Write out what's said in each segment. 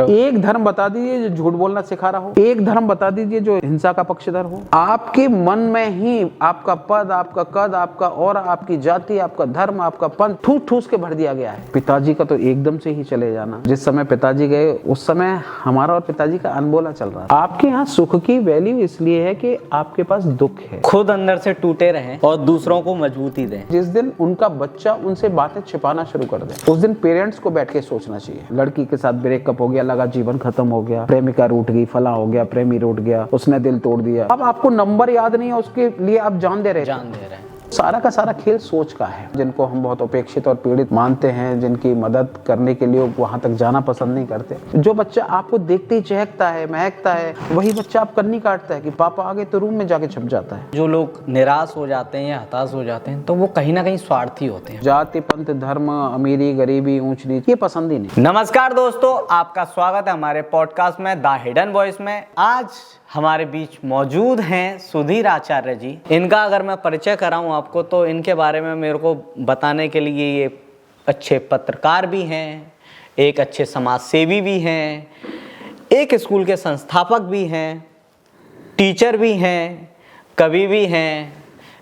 एक धर्म बता दीजिए जो झूठ बोलना सिखा रहा हो, एक धर्म बता दीजिए जो हिंसा का पक्षधर हो। आपके मन में ही आपका पद, आपका कद, आपका और आपकी जाति, आपका धर्म, आपका पंथ ठूस ठूस के भर दिया गया है। पिताजी का तो एकदम से ही चले जाना, जिस समय पिताजी गए उस समय हमारा और पिताजी का अनबोला चल रहा था। आपके यहाँ सुख की वैल्यू इसलिए है कि आपके पास दुख है। खुद अंदर से टूटे रहें और दूसरों को मजबूती दें। जिस दिन उनका बच्चा उनसे बातें छिपाना शुरू कर दे, उस दिन पेरेंट्स को बैठ के सोचना चाहिए। लड़की के साथ ब्रेकअप हो गया, लगा जीवन खत्म हो गया, प्रेमिका रूठ गई, फला हो गया, प्रेमी रूठ गया, उसने दिल तोड़ दिया। अब आपको नंबर याद नहीं है, उसके लिए आप जान दे रहे हैं। सारा का सारा खेल सोच का है। जिनको हम बहुत उपेक्षित और पीड़ित मानते हैं, जिनकी मदद करने के लिए वहां तक जाना पसंद नहीं करते, जो बच्चा आपको देखते ही चहकता है, महकता है, वही बच्चा आप कन्नी काटता है कि पापा आगे तो रूम में जाके छुप जाता है। जो लोग निराश हो जाते हैं या हताश हो जाते हैं तो वो कहीं ना कहीं स्वार्थी होते हैं। जाति, पंथ, धर्म, अमीरी, गरीबी, ऊंच नीच, ये पसंद ही नहीं। नमस्कार दोस्तों, आपका स्वागत है हमारे पॉडकास्ट में द हिडन वॉइस में। आज हमारे बीच मौजूद हैं सुधीर आचार्य जी। इनका अगर मैं परिचय कराऊं आपको तो इनके बारे में मेरे को बताने के लिए ये अच्छे पत्रकार भी हैं, एक अच्छे समाज सेवी भी हैं, एक स्कूल के संस्थापक भी हैं, टीचर भी हैं, कवि भी हैं,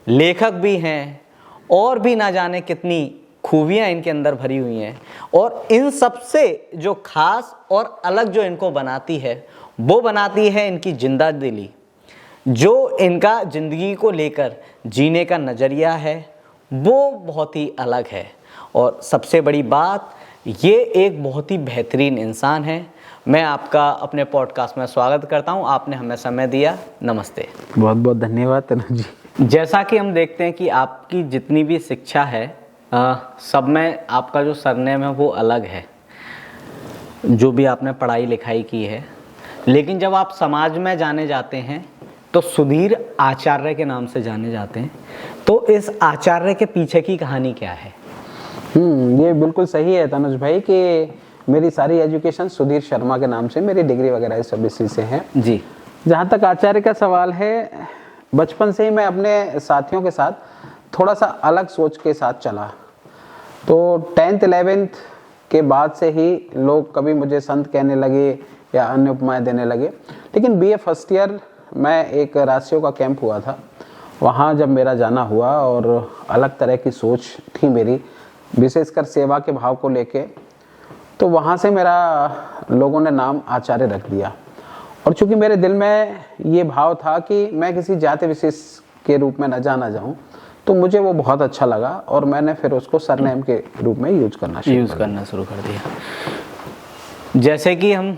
लेखक भी हैं और भी ना जाने कितनी खूबियाँ इनके अंदर भरी हुई हैं। और इन सब से जो खास और अलग जो इनको बनाती है वो बनाती है इनकी जिंदा दिली, जो इनका ज़िंदगी को लेकर जीने का नज़रिया है वो बहुत ही अलग है। और सबसे बड़ी बात, ये एक बहुत ही बेहतरीन इंसान है। मैं आपका अपने पॉडकास्ट में स्वागत करता हूं, आपने हमें समय दिया। नमस्ते। बहुत बहुत धन्यवाद तनु जी। जैसा कि हम देखते हैं कि आपकी जितनी भी शिक्षा है सब में आपका जो सरनेम है वो अलग है, जो भी आपने पढ़ाई लिखाई की है, लेकिन जब आप समाज में जाने जाते हैं तो सुधीर आचार्य के नाम से जाने जाते हैं। तो इस आचार्य के पीछे की कहानी क्या है? ये बिल्कुल सही है तनुज भाई कि मेरी सारी एजुकेशन सुधीर शर्मा के नाम से, मेरी डिग्री वगैरह सब इसी से है जी। जहाँ तक आचार्य का सवाल है, बचपन से ही मैं अपने साथियों के साथ थोड़ा सा अलग सोच के साथ चला। तो 10th 11th के बाद से ही लोग कभी मुझे संत कहने लगे या अन्य उपमाएं देने लगे। लेकिन BA फर्स्ट ईयर में एक राशियों का कैंप हुआ था, वहाँ जब मेरा जाना हुआ और अलग तरह की सोच थी मेरी, विशेषकर सेवा के भाव को लेके, तो वहाँ से मेरा लोगों ने नाम आचार्य रख दिया। और चूंकि मेरे दिल में ये भाव था कि मैं किसी जाति विशेष के रूप में न जाना जाऊँ, तो मुझे वो बहुत अच्छा लगा और मैंने फिर उसको सरनेम के रूप में यूज करना शुरू कर दिया। जैसे कि हम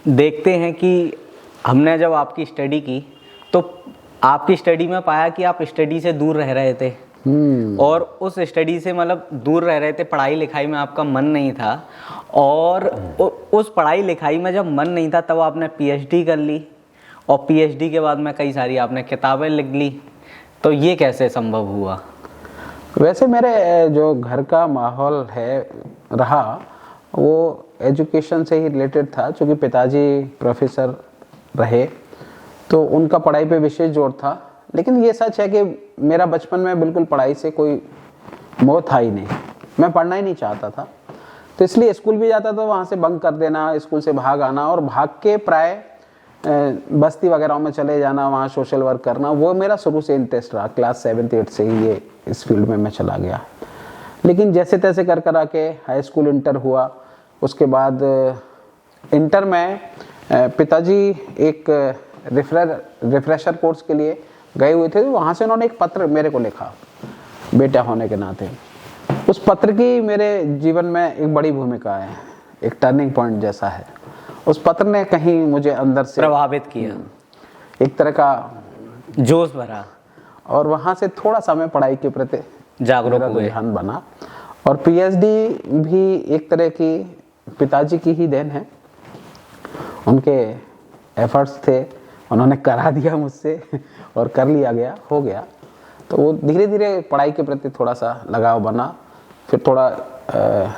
देखते हैं कि हमने जब आपकी स्टडी की तो आपकी स्टडी में पाया कि आप स्टडी से दूर रह रहे थे और उस स्टडी से मतलब दूर रह रहे थे, पढ़ाई लिखाई में आपका मन नहीं था। और उस पढ़ाई लिखाई में जब मन नहीं था तब आपने PhD कर ली और PhD के बाद में कई सारी आपने किताबें लिख ली। तो ये कैसे संभव हुआ? वैसे मेरे जो घर का माहौल है रहा वो एजुकेशन से ही रिलेटेड था। चूँकि पिताजी प्रोफेसर रहे तो उनका पढ़ाई पे विशेष जोर था। लेकिन ये सच है कि मेरा बचपन में बिल्कुल पढ़ाई से कोई मोह था ही नहीं, मैं पढ़ना ही नहीं चाहता था। तो इसलिए स्कूल भी जाता था, वहाँ से बंक कर देना, स्कूल से भाग आना और भाग के प्राय बस्ती वगैरह में चले जाना, वहाँ सोशल वर्क करना, वो मेरा शुरू से इंटरेस्ट रहा। क्लास 7th 8th से ही ये इस फील्ड में मैं चला गया। लेकिन जैसे तैसे कर कर आके हाई स्कूल इंटर हुआ। उसके बाद इंटर में पिताजी एक रिफ्रेशर कोर्स के लिए गए हुए थे, तो वहाँ से उन्होंने एक पत्र मेरे को लिखा बेटा होने के नाते। उस पत्र की मेरे जीवन में एक बड़ी भूमिका है, एक टर्निंग पॉइंट जैसा है। उस पत्र ने कहीं मुझे अंदर से प्रभावित किया, एक तरह का जोश भरा और वहाँ से थोड़ा सा मैं पढ़ाई के प्रति जागरूक हुए, रुझान बना। और PhD भी एक तरह की पिताजी की ही देन है, उनके एफर्ट्स थे, उन्होंने करा दिया मुझसे और कर लिया गया, हो गया। तो वो धीरे धीरे पढ़ाई के प्रति थोड़ा सा लगाव बना। फिर थोड़ा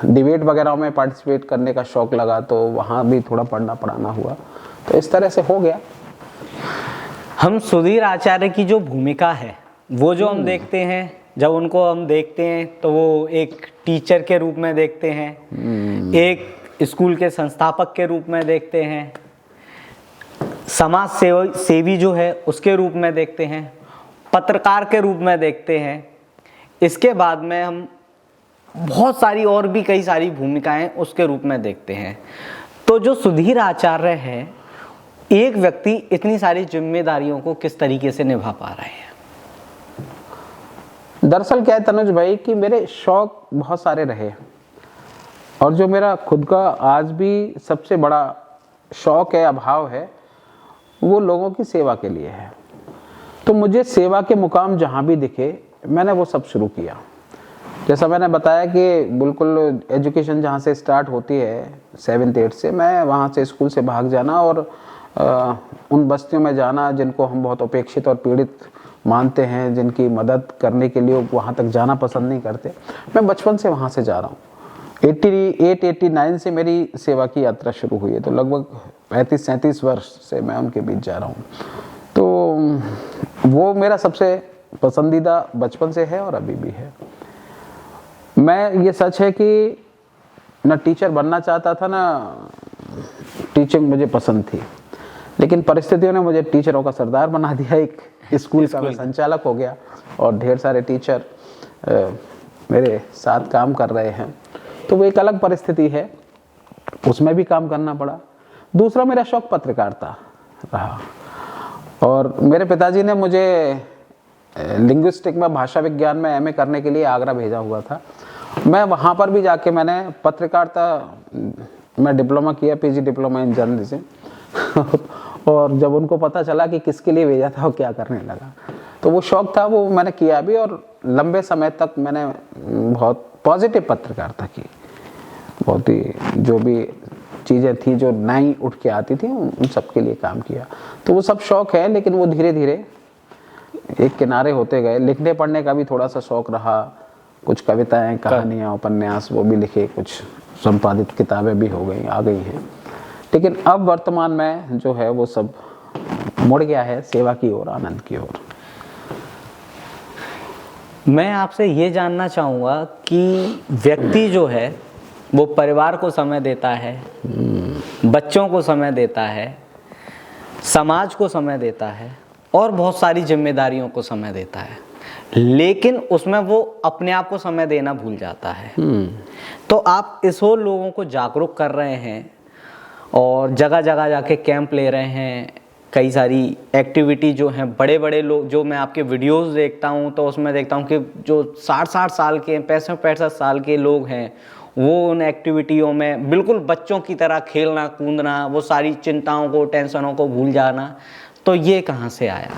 डिबेट वगैरह में पार्टिसिपेट करने का शौक लगा, तो वहाँ भी थोड़ा पढ़ना पढ़ाना हुआ। तो इस तरह से हो गया। हम सुधीर आचार्य की जो भूमिका है वो जो हम देखते हैं, जब उनको हम देखते हैं तो वो एक टीचर के रूप में देखते हैं, एक स्कूल के संस्थापक के रूप में देखते हैं, समाज सेवी जो है उसके रूप में देखते हैं, पत्रकार के रूप में देखते हैं। इसके बाद में हम बहुत सारी और भी कई सारी भूमिकाएं उसके रूप में देखते हैं। तो जो सुधीर आचार्य है, एक व्यक्ति इतनी सारी जिम्मेदारियों को किस तरीके से निभा पा रहे हैं? दरअसल क्या है तनुज भाई कि मेरे शौक बहुत सारे रहे, और जो मेरा खुद का आज भी सबसे बड़ा शौक है, अभाव है, वो लोगों की सेवा के लिए है। तो मुझे सेवा के मुकाम जहाँ भी दिखे मैंने वो सब शुरू किया। जैसा मैंने बताया कि बिल्कुल एजुकेशन जहाँ से स्टार्ट होती है 7th 8th से, मैं वहाँ से स्कूल से भाग जाना और उन बस्तियों में जाना जिनको हम बहुत उपेक्षित और पीड़ित मानते हैं, जिनकी मदद करने के लिए वहाँ तक जाना पसंद नहीं करते। मैं बचपन से वहाँ से जा रहा हूँ। 88-89 से मेरी सेवा की यात्रा शुरू हुई है, तो लगभग 35-37 वर्ष से मैं उनके बीच जा रहा हूँ। तो वो मेरा सबसे पसंदीदा बचपन से है और अभी भी है। मैं ये सच है कि ना टीचर बनना चाहता था, ना टीचिंग मुझे पसंद थी, लेकिन परिस्थितियों ने मुझे टीचरों का सरदार बना दिया। एक स्कूल का मैं संचालक हो गया और ढेर सारे टीचर मेरे साथ काम कर रहे हैं, तो वो एक अलग परिस्थिति है, उसमें भी काम करना पड़ा। दूसरा मेरा शौक पत्रकारिता रहा, और मेरे पिताजी ने मुझे लिंग्विस्टिक में, भाषा विज्ञान में MA करने के लिए आगरा भेजा हुआ था। मैं वहाँ पर भी जाके मैंने पत्रकारिता में डिप्लोमा किया, PG डिप्लोमा इन जर्नलिज्म और जब उनको पता चला कि किसके लिए भेजा था वो क्या करने लगा, तो वो शौक था, वो मैंने किया भी, और लंबे समय तक मैंने बहुत पॉजिटिव पत्रकारिता की। बहुत ही जो भी चीज़ें थी जो नई उठ के आती थी उन सब के लिए काम किया। तो वो सब शौक है, लेकिन वो धीरे धीरे एक किनारे होते गए। लिखने पढ़ने का भी थोड़ा सा शौक रहा, कुछ कविताएं, कहानियाँ, उपन्यास वो भी लिखे, कुछ संपादित किताबें भी हो गई, आ गई हैं। लेकिन अब वर्तमान में जो है वो सब मुड़ गया है सेवा की ओर, आनंद की ओर। मैं आपसे ये जानना चाहूँगा कि व्यक्ति जो है वो परिवार को समय देता है, बच्चों को समय देता है, समाज को समय देता है और बहुत सारी जिम्मेदारियों को समय देता है, लेकिन उसमें वो अपने आप को समय देना भूल जाता है। तो आप इस ओर लोगों को जागरूक कर रहे हैं और जगह जगह जाके कैंप ले रहे हैं, कई सारी एक्टिविटी जो हैं, बड़े बड़े लोग, जो मैं आपके वीडियोस देखता हूं तो उसमें देखता हूं कि जो 60-60 साल के, 65-65 साल के लोग हैं, वो उन एक्टिविटियों में बिल्कुल बच्चों की तरह खेलना कूदना, वो सारी चिंताओं को, टेंशनों को भूल जाना। तो ये कहाँ से आया?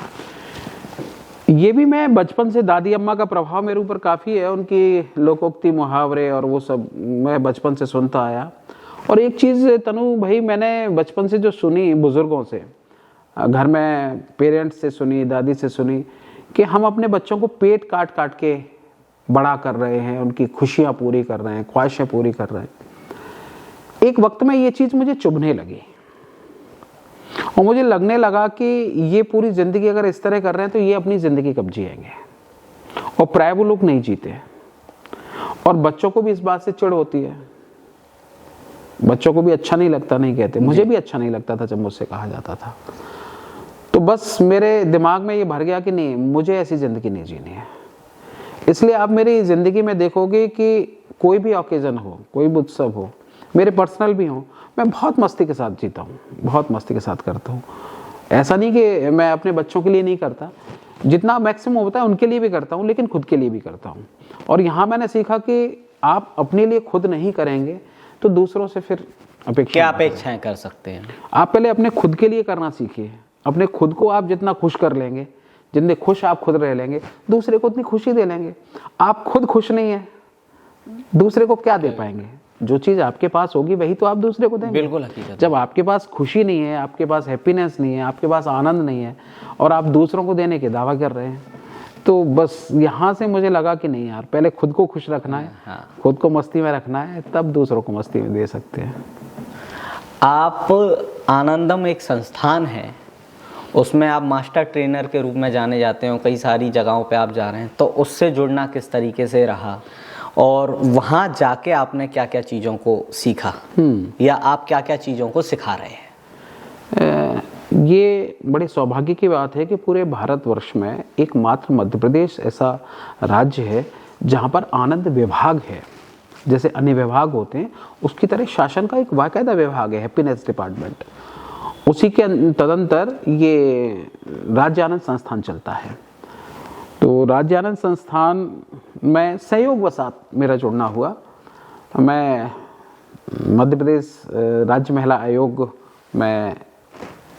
ये भी मैं बचपन से, दादी अम्मा का प्रभाव मेरे ऊपर काफ़ी है, उनकी लोकोक्ति, मुहावरे और वो सब मैं बचपन से सुनता आया। और एक चीज़ तनु भाई मैंने बचपन से जो सुनी बुज़ुर्गों से, घर में पेरेंट्स से सुनी, दादी से सुनी, कि हम अपने बच्चों को पेट काट काट के बड़ा कर रहे हैं, उनकी खुशियाँ पूरी कर रहे हैं, ख्वाहिशें पूरी कर रहे हैं। एक वक्त में ये चीज़ मुझे चुभने लगी और मुझे लगने लगा कि ये पूरी ज़िंदगी अगर इस तरह कर रहे हैं तो ये अपनी ज़िंदगी कब जिएंगे, और प्राय वो लोग नहीं जीते। और बच्चों को भी इस बात से चिढ़ होती है, बच्चों को भी अच्छा नहीं लगता, नहीं कहते, मुझे भी अच्छा नहीं लगता था जब मुझसे कहा जाता था। तो बस मेरे दिमाग में ये भर गया कि नहीं, मुझे ऐसी ज़िंदगी नहीं जीनी है। इसलिए आप मेरी ज़िंदगी में देखोगे कि कोई भी ओकेज़न हो, कोई भी उत्सव हो, मेरे पर्सनल भी हो, मैं बहुत मस्ती के साथ जीता हूँ, बहुत मस्ती के साथ करता हूँ। ऐसा नहीं कि मैं अपने बच्चों के लिए नहीं करता, जितना मैक्सिमम होता है उनके लिए भी करता हूँ, लेकिन खुद के लिए भी करता हूँ। और यहाँ मैंने सीखा कि आप अपने लिए खुद नहीं करेंगे तो दूसरों से फिर क्या अपेक्षाएं कर सकते हैं। आप पहले अपने खुद के लिए करना सीखिए। अपने खुद को आप जितना खुश कर लेंगे, जितने खुश आप खुद रह लेंगे, दूसरे को उतनी खुशी दे लेंगे। आप खुद खुश नहीं है, दूसरे को क्या दे पाएंगे? जो चीज़ आपके पास होगी वही तो आप दूसरे को देंगे। बिल्कुल हकीकत। जब आपके पास खुशी नहीं है, आपके पास हैप्पीनेस नहीं है, आपके पास आनंद नहीं है, और आप दूसरों को देने के दावा कर रहे हैं, तो बस यहाँ से मुझे लगा कि नहीं यार, पहले खुद को खुश रखना है, खुद को मस्ती में रखना है, तब दूसरों को मस्ती में दे सकते हैं। आप आनंदम एक संस्थान है, उसमें आप मास्टर ट्रेनर के रूप में जाने जाते हो, कई सारी जगहों पे आप जा रहे हैं, तो उससे जुड़ना किस तरीके से रहा और वहाँ जाके आपने क्या क्या चीज़ों को सीखा या आप क्या क्या चीज़ों को सिखा रहे हैं? ये बड़े सौभाग्य की बात है कि पूरे भारतवर्ष में एकमात्र मध्य प्रदेश ऐसा राज्य है जहाँ पर आनंद विभाग है। जैसे अन्य विभाग होते हैं उसकी तरह शासन का एक बाकायदा विभाग है, हैप्पीनेस डिपार्टमेंट। उसी के तदंतर ये राज्य आनंद संस्थान चलता है। तो राज्य आनंद संस्थान में संयोगवशात मेरा जुड़ना हुआ। मैं मध्य प्रदेश राज्य महिला आयोग में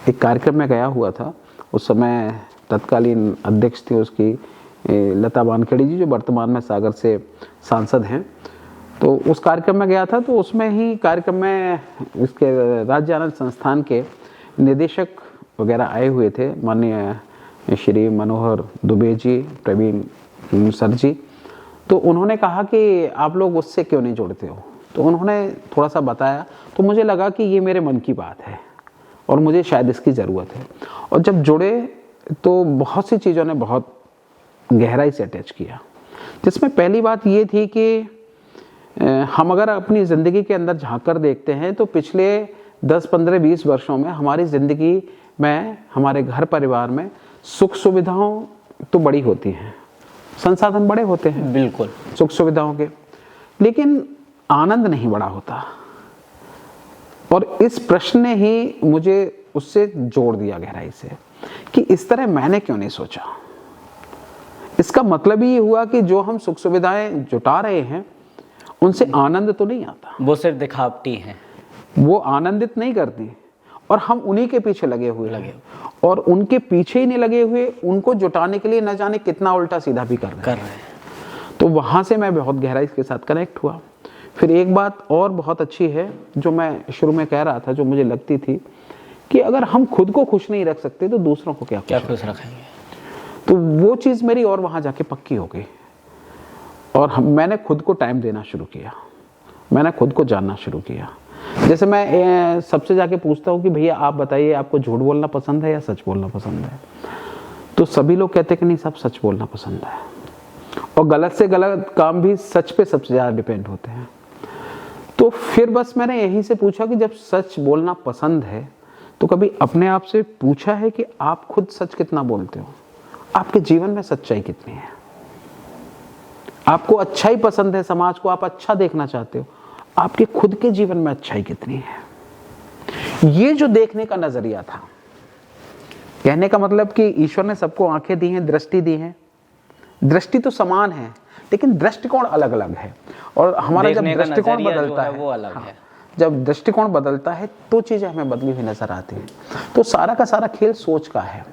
एक कार्यक्रम में गया हुआ था। उस समय तत्कालीन अध्यक्ष थी उसकी लता वानखेड़े जी, जो वर्तमान में सागर से सांसद हैं। तो उस कार्यक्रम में गया था, तो उसमें ही कार्यक्रम में इसके राज्य आनंद संस्थान के निदेशक वगैरह आए हुए थे, माननीय श्री मनोहर दुबे जी, प्रवीण सर जी। तो उन्होंने कहा कि आप लोग उससे क्यों नहीं जुड़ते हो। तो उन्होंने थोड़ा सा बताया, तो मुझे लगा कि ये मेरे मन की बात है और मुझे शायद इसकी ज़रूरत है। और जब जुड़े तो बहुत सी चीज़ों ने बहुत गहराई से अटैच किया, जिसमें पहली बात ये थी कि हम अगर अपनी ज़िंदगी के अंदर झांक कर देखते हैं तो पिछले 10, 15, 20 वर्षों में हमारी ज़िंदगी में, हमारे घर परिवार में सुख सुविधाओं तो बड़ी होती हैं, संसाधन बड़े होते हैं बिल्कुल सुख सुविधाओं के, लेकिन आनंद नहीं बड़ा होता। और इस प्रश्न ने ही मुझे उससे जोड़ दिया गहराई से कि इस तरह मैंने क्यों नहीं सोचा। इसका मतलब ये हुआ कि जो हम सुख सुविधाएं जुटा रहे हैं उनसे आनंद तो नहीं आता, वो सिर्फ दिखावटी हैं, वो आनंदित नहीं करती, और हम उन्हीं के पीछे लगे हुए और उनके पीछे ही नहीं लगे हुए, उनको जुटाने के लिए न जाने कितना उल्टा सीधा भी कर रहे हैं। तो वहाँ से मैं बहुत गहराई के साथ कनेक्ट हुआ। फिर एक बात और बहुत अच्छी है जो मैं शुरू में कह रहा था, जो मुझे लगती थी कि अगर हम खुद को खुश नहीं रख सकते तो दूसरों को क्या खुश रखेंगे। तो वो चीज़ मेरी और वहाँ जाके पक्की हो गई और मैंने खुद को टाइम देना शुरू किया, मैंने खुद को जानना शुरू किया। जैसे मैं सबसे जाके पूछता हूँ कि भैया आप बताइए, आपको झूठ बोलना पसंद है या सच बोलना पसंद है? तो सभी लोग कहते हैं कि नहीं, सब सच बोलना पसंद है, और गलत से गलत काम भी सच पे सबसे ज़्यादा डिपेंड होते हैं। तो फिर बस मैंने यहीं से पूछा कि जब सच बोलना पसंद है तो कभी अपने आप से पूछा है कि आप खुद सच कितना बोलते हो? आपके जीवन में सच्चाई कितनी है? आपको अच्छाई पसंद है, समाज को आप अच्छा देखना चाहते हो, आपके खुद के जीवन में अच्छाई कितनी है? ये जो देखने का नजरिया था, कहने का मतलब कि ईश्वर ने सबको आंखें दी हैं, दृष्टि दी है, दृष्टि तो समान है लेकिन दृष्टिकोण अलग अलग है। और हमारा जब दृष्टिकोण बदलता है वो अलग है। जब दृष्टिकोण बदलता है तो चीजें हमें बदली हुई नजर आती हैं। तो सारा का सारा खेल सोच का है।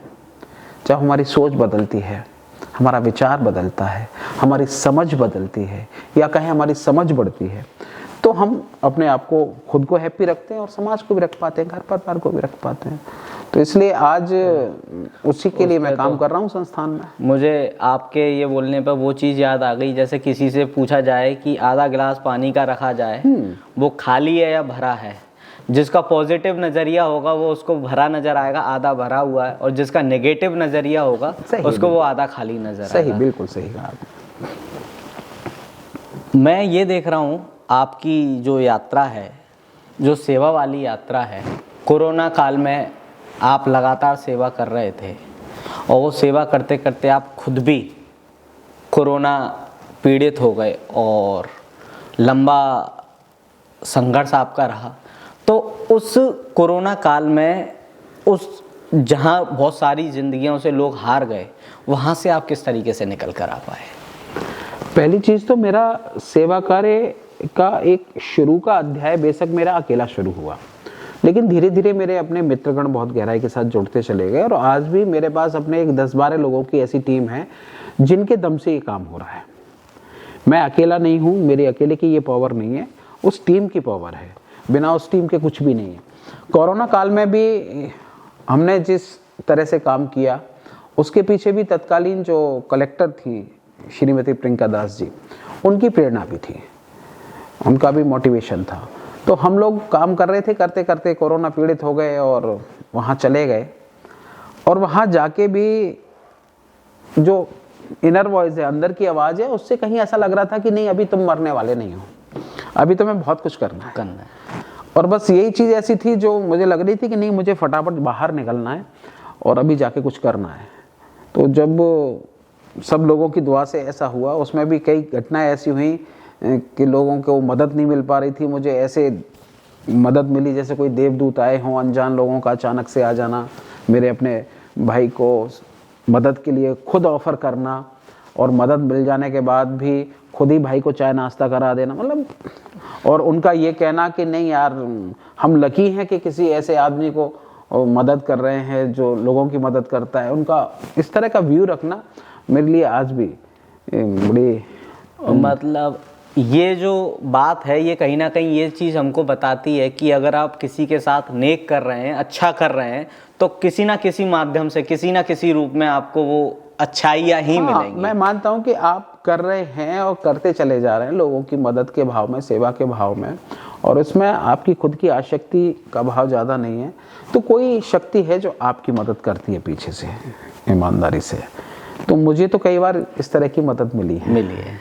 जब हमारी सोच बदलती है, हमारा विचार बदलता है, हमारी समझ बदलती है, या कहें हमारी समझ बढ़ती है, तो हम अपने आप को, खुद को हैप्पी रखते हैं और समाज को भी रख पाते हैं, घर परिवार को भी रख पाते हैं। तो इसलिए आज उसी के लिए मैं काम कर रहा हूँ संस्थान में। मुझे आपके ये बोलने पर वो चीज़ याद आ गई, जैसे किसी से पूछा जाए कि आधा गिलास पानी का रखा जाए, वो खाली है या भरा है, जिसका पॉजिटिव नज़रिया होगा वो उसको भरा नज़र आएगा, आधा भरा हुआ है, और जिसका नेगेटिव नज़रिया होगा उसको वो आधा खाली नज़र आएगा। सही, बिल्कुल सही कहा आपने। मैं ये देख रहा हूँ आपकी जो यात्रा है, जो सेवा वाली यात्रा है, कोरोना काल में आप लगातार सेवा कर रहे थे, और वो सेवा करते करते आप खुद भी कोरोना पीड़ित हो गए और लंबा संघर्ष आपका रहा। तो उस कोरोना काल में, उस जहाँ बहुत सारी जिंदगियों से लोग हार गए, वहाँ से आप किस तरीके से निकल कर आ पाए? पहली चीज़ तो मेरा सेवा कार्य का एक शुरू का अध्याय बेशक मेरा अकेला शुरू हुआ, लेकिन धीरे धीरे मेरे अपने मित्रगण बहुत गहराई के साथ जुड़ते चले गए, और आज भी मेरे पास अपने एक 10-12 लोगों की ऐसी टीम है जिनके दम से ये काम हो रहा है। मैं अकेला नहीं हूँ, मेरी अकेले की ये पावर नहीं है, उस टीम की पावर है। बिना उस टीम के कुछ भी नहीं है। कोरोना काल में भी हमने जिस तरह से काम किया, उसके पीछे भी तत्कालीन जो कलेक्टर थी श्रीमती प्रियंका दास जी, उनकी प्रेरणा भी थी, उनका भी मोटिवेशन था। तो हम लोग काम कर रहे थे, करते करते कोरोना पीड़ित हो गए और वहाँ चले गए, और वहाँ जाके भी जो इनर वॉइस है, अंदर की आवाज़ है, उससे कहीं ऐसा लग रहा था कि नहीं अभी तुम मरने वाले नहीं हो, अभी तुम्हें बहुत कुछ करना है। और बस यही चीज़ ऐसी थी जो मुझे लग रही थी कि नहीं मुझे फटाफट बाहर निकलना है और अभी जाके कुछ करना है। तो जब सब लोगों की दुआ से ऐसा हुआ, उसमें भी कई घटनाएं ऐसी हुई कि लोगों को मदद नहीं मिल पा रही थी, मुझे ऐसे मदद मिली जैसे कोई देवदूत आए हों, अनजान लोगों का अचानक से आ जाना, मेरे अपने भाई को मदद के लिए खुद ऑफ़र करना और मदद मिल जाने के बाद भी खुद ही भाई को चाय नाश्ता करा देना, मतलब और उनका ये कहना कि नहीं यार हम लकी हैं कि किसी ऐसे आदमी को मदद कर रहे हैं जो लोगों की मदद करता है। उनका इस तरह का व्यू रखना मेरे लिए आज भी बड़ी मतलब ये जो बात है ये कहीं ना कहीं ये चीज़ हमको बताती है कि अगर आप किसी के साथ नेक कर रहे हैं, अच्छा कर रहे हैं, तो किसी ना किसी माध्यम से किसी ना किसी रूप में आपको वो अच्छाइयाँ ही मिलेंगी। मैं मानता हूँ कि आप कर रहे हैं और करते चले जा रहे हैं लोगों की मदद के भाव में, सेवा के भाव में, और उसमें आपकी खुद की आसक्ति का भाव ज़्यादा नहीं है, तो कोई शक्ति है जो आपकी मदद करती है पीछे से ईमानदारी से। तो मुझे तो कई बार इस तरह की मदद मिली है।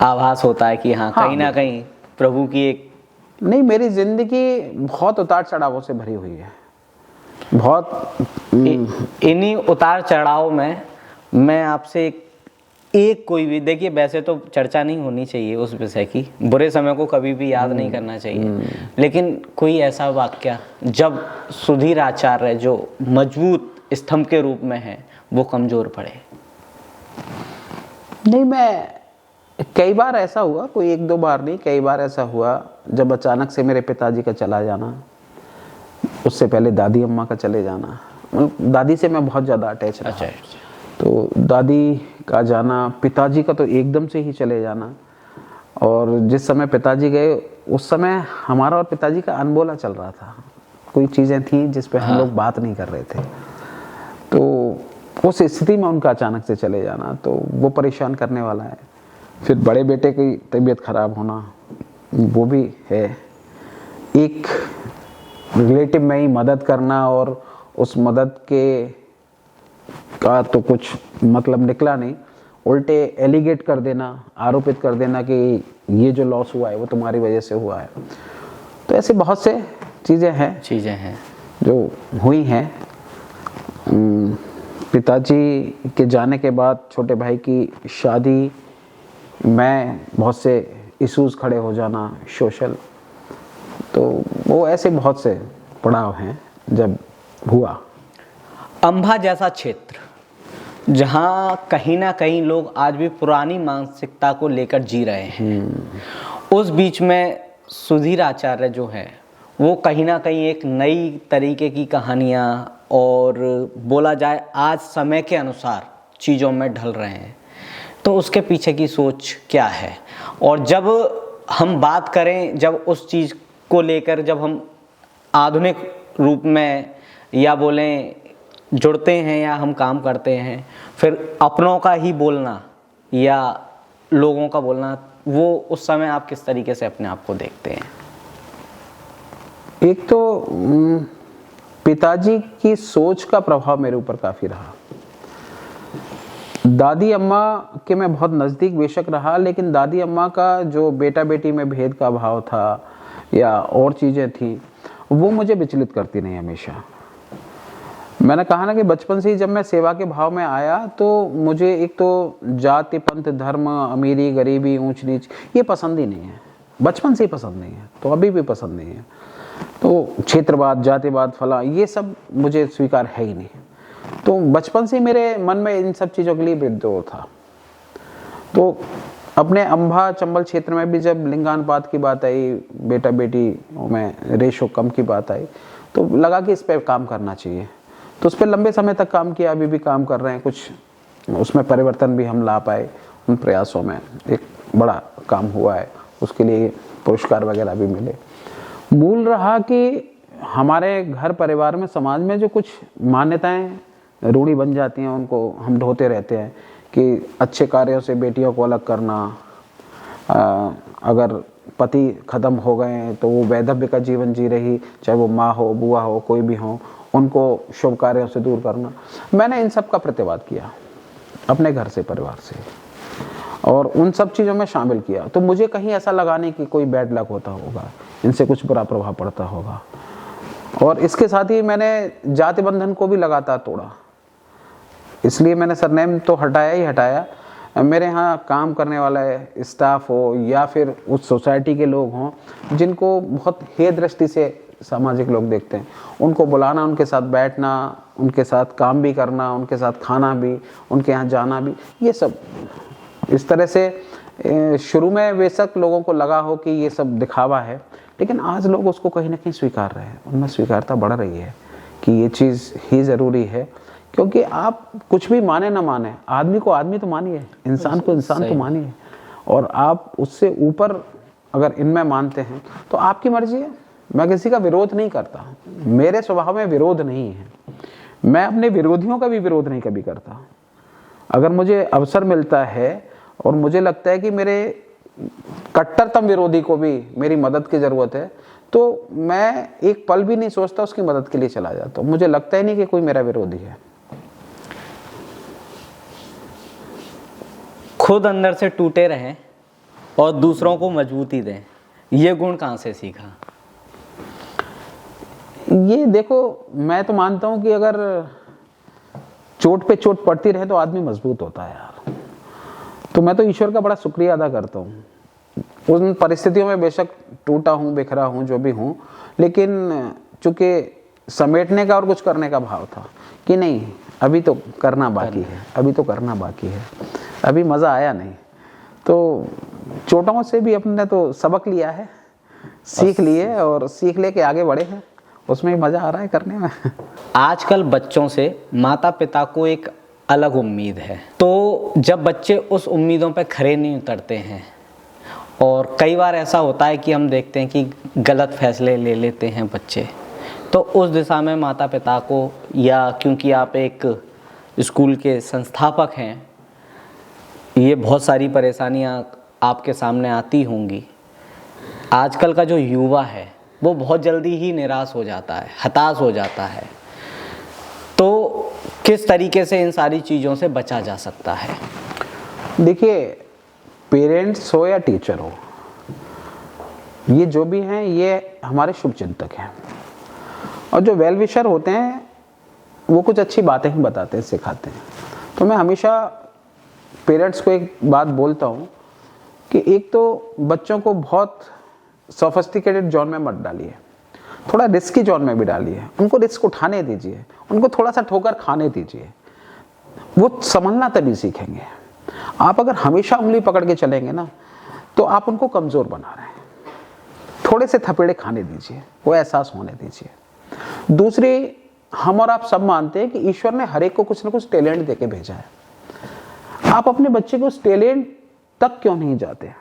आभास होता है कि हाँ कहीं ना कहीं प्रभु की एक नहीं, मेरी जिंदगी बहुत उतार चढ़ावों से भरी हुई है, बहुत इन्हीं उतार चढ़ाव में मैं आपसे एक कोई भी, देखिए वैसे तो चर्चा नहीं होनी चाहिए उस विषय की, बुरे समय को कभी भी याद नहीं करना चाहिए, लेकिन कोई ऐसा वाक्य जब सुधीर आचार्य जो मजबूत स्तंभ के रूप में है वो कमजोर पड़े। नहीं, मैं कई बार ऐसा हुआ, कोई एक दो बार नहीं, कई बार ऐसा हुआ जब अचानक से मेरे पिताजी का चला जाना, उससे पहले दादी अम्मा का चले जाना, दादी से मैं बहुत ज़्यादा अटैच रहा। अच्छा। तो दादी का जाना, पिताजी का तो एकदम से ही चले जाना, और जिस समय पिताजी गए उस समय हमारा और पिताजी का अनबोला चल रहा था, कोई चीज़ें थी जिस पे हम लोग बात नहीं कर रहे थे। तो उस स्थिति में उनका अचानक से चले जाना तो वो परेशान करने वाला है। फिर बड़े बेटे की तबीयत खराब होना वो भी है, एक रिलेटिव में ही मदद करना और उस मदद का तो कुछ मतलब निकला नहीं, उल्टे एलिगेट कर देना, आरोपित कर देना कि ये जो लॉस हुआ है वो तुम्हारी वजह से हुआ है। तो ऐसे बहुत से चीज़ें हैं जो हुई हैं। पिताजी के जाने के बाद छोटे भाई की शादी में बहुत से इश्यूज खड़े हो जाना, सोशल, तो वो ऐसे बहुत से पड़ाव हैं जब हुआ। अंबा जैसा क्षेत्र जहाँ कहीं ना कहीं लोग आज भी पुरानी मानसिकता को लेकर जी रहे हैं, उस बीच में सुधीर आचार्य जो है वो कहीं ना कहीं एक नई तरीके की कहानियाँ और बोला जाए आज समय के अनुसार चीज़ों में ढल रहे हैं, तो उसके पीछे की सोच क्या है? और जब हम बात करें, जब उस चीज़ को लेकर जब हम आधुनिक रूप में या बोलें जुड़ते हैं या हम काम करते हैं, फिर अपनों का ही बोलना या लोगों का बोलना, वो उस समय आप किस तरीके से अपने आप को देखते हैं? एक तो पिताजी की सोच का प्रभाव मेरे ऊपर काफ़ी रहा। दादी अम्मा के मैं बहुत नज़दीक बेशक रहा, लेकिन दादी अम्मा का जो बेटा बेटी में भेद का भाव था या और चीज़ें थी वो मुझे विचलित करती नहीं हमेशा। मैंने कहा ना कि बचपन से ही जब मैं सेवा के भाव में आया तो मुझे एक तो जाति पंथ धर्म अमीरी गरीबी ऊंच नीच ये पसंद ही नहीं है, बचपन से ही पसंद नहीं है, तो अभी भी पसंद नहीं है। तो क्षेत्रवाद जातिवाद फला ये सब मुझे स्वीकार है ही नहीं। तो बचपन से मेरे मन में इन सब चीज़ों के लिए विद्रोह था। तो अपने अंबा चंबल क्षेत्र में भी जब लिंगानुपात की बात आई, बेटा बेटी में रेशो कम की बात आई, तो लगा कि इस पर काम करना चाहिए। तो उस पर लंबे समय तक काम किया, अभी भी काम कर रहे हैं, कुछ उसमें परिवर्तन भी हम ला पाए। उन प्रयासों में एक बड़ा काम हुआ है, उसके लिए पुरस्कार वगैरह भी मिले। मूल रहा कि हमारे घर परिवार में समाज में जो कुछ मान्यताएं रूढ़ी बन जाती हैं उनको हम ढोते रहते हैं कि अच्छे कार्यों से बेटियों को अलग करना, अगर पति ख़त्म हो गए तो वो वैधव्य का जीवन जी रही, चाहे वो माँ हो बुआ हो कोई भी हो, उनको शुभ कार्यों से दूर करना। मैंने इन सब का प्रतिवाद किया। अपने घर से, परिवार से, और उन सब चीज़ों में शामिल किया। तो मुझे कहीं ऐसा लगा नहीं कि कोई बैड लक होता होगा, इनसे कुछ बुरा प्रभाव पड़ता होगा। और इसके साथ ही मैंने जाति बंधन को भी लगातार तोड़ा, इसलिए मैंने सरनेम तो हटाया ही हटाया। मेरे यहाँ काम करने वाला स्टाफ हो या फिर उस सोसाइटी के लोग हों जिनको बहुत हेय दृष्टि से सामाजिक लोग देखते हैं, उनको बुलाना, उनके साथ बैठना, उनके साथ काम भी करना, उनके साथ खाना भी, उनके यहाँ जाना भी, ये सब इस तरह से शुरू में बेशक लोगों को लगा हो कि ये सब दिखावा है, लेकिन आज लोग उसको कहीं ना कहीं स्वीकार रहे हैं, उनमें स्वीकारता बढ़ रही है कि ये चीज़ ही ज़रूरी है। क्योंकि आप कुछ भी माने ना माने, आदमी को आदमी तो मानिए, इंसान को इंसान तो मानिए, और आप उससे ऊपर अगर इनमें मानते हैं तो आपकी मर्जी है। मैं किसी का विरोध नहीं करता, मेरे स्वभाव में विरोध नहीं है, मैं अपने विरोधियों का भी विरोध नहीं कभी करता। अगर मुझे अवसर मिलता है और मुझे लगता है कि मेरे कट्टरतम विरोधी को भी मेरी मदद की ज़रूरत है, तो मैं एक पल भी नहीं सोचता, उसकी मदद के लिए चला जाता हूँ। मुझे लगता ही नहीं कि कोई मेरा विरोधी है। खुद अंदर से टूटे रहें और दूसरों को मजबूती दें, ये गुण कहाँ से सीखा? ये देखो, मैं तो मानता हूँ कि अगर चोट पे चोट पड़ती रहे तो आदमी मजबूत होता है यार। तो मैं तो ईश्वर का बड़ा शुक्रिया अदा करता हूँ। उन परिस्थितियों में बेशक टूटा हूँ, बिखरा हूँ, जो भी हूँ, लेकिन चूंकि समेटने का और कुछ करने का भाव था कि नहीं, अभी तो करना बाकी है, अभी तो करना बाकी है, अभी मज़ा आया नहीं। तो चोटों से भी अपने तो सबक लिया है, सीख लिए, और सीख लेके आगे बढ़े हैं, उसमें मज़ा आ रहा है करने में। आजकल बच्चों से माता पिता को एक अलग उम्मीद है, तो जब बच्चे उस उम्मीदों पे खरे नहीं उतरते हैं, और कई बार ऐसा होता है कि हम देखते हैं कि गलत फैसले ले लेते हैं बच्चे, तो उस दिशा में माता पिता को, या क्योंकि आप एक स्कूल के संस्थापक हैं, ये बहुत सारी परेशानियां आपके सामने आती होंगी। आजकल का जो युवा है वो बहुत जल्दी ही निराश हो जाता है, हताश हो जाता है, तो किस तरीके से इन सारी चीज़ों से बचा जा सकता है? देखिए, पेरेंट्स हो या टीचर हो, ये जो भी हैं ये हमारे शुभ चिंतक हैं, और जो वेल विशर होते हैं वो कुछ अच्छी बातें ही बताते हैं, सिखाते हैं। तो मैं हमेशा पेरेंट्स को एक बात बोलता हूँ कि एक तो बच्चों को बहुत सोफिस्टिकेटेड जोन में मत डालिए, थोड़ा रिस्की जोन में भी डालिए, उनको रिस्क उठाने दीजिए, उनको थोड़ा सा ठोकर खाने दीजिए, वो संभलना तभी सीखेंगे। आप अगर हमेशा उंगली पकड़ के चलेंगे ना, तो आप उनको कमज़ोर बना रहे हैं। थोड़े से थपेड़े खाने दीजिए, वो एहसास होने दीजिए। दूसरी, हम और आप सब मानते हैं कि ईश्वर ने हर एक को कुछ ना कुछ टैलेंट देके भेजा है। आप अपने बच्चे को उस टैलेंट तक क्यों नहीं जाते?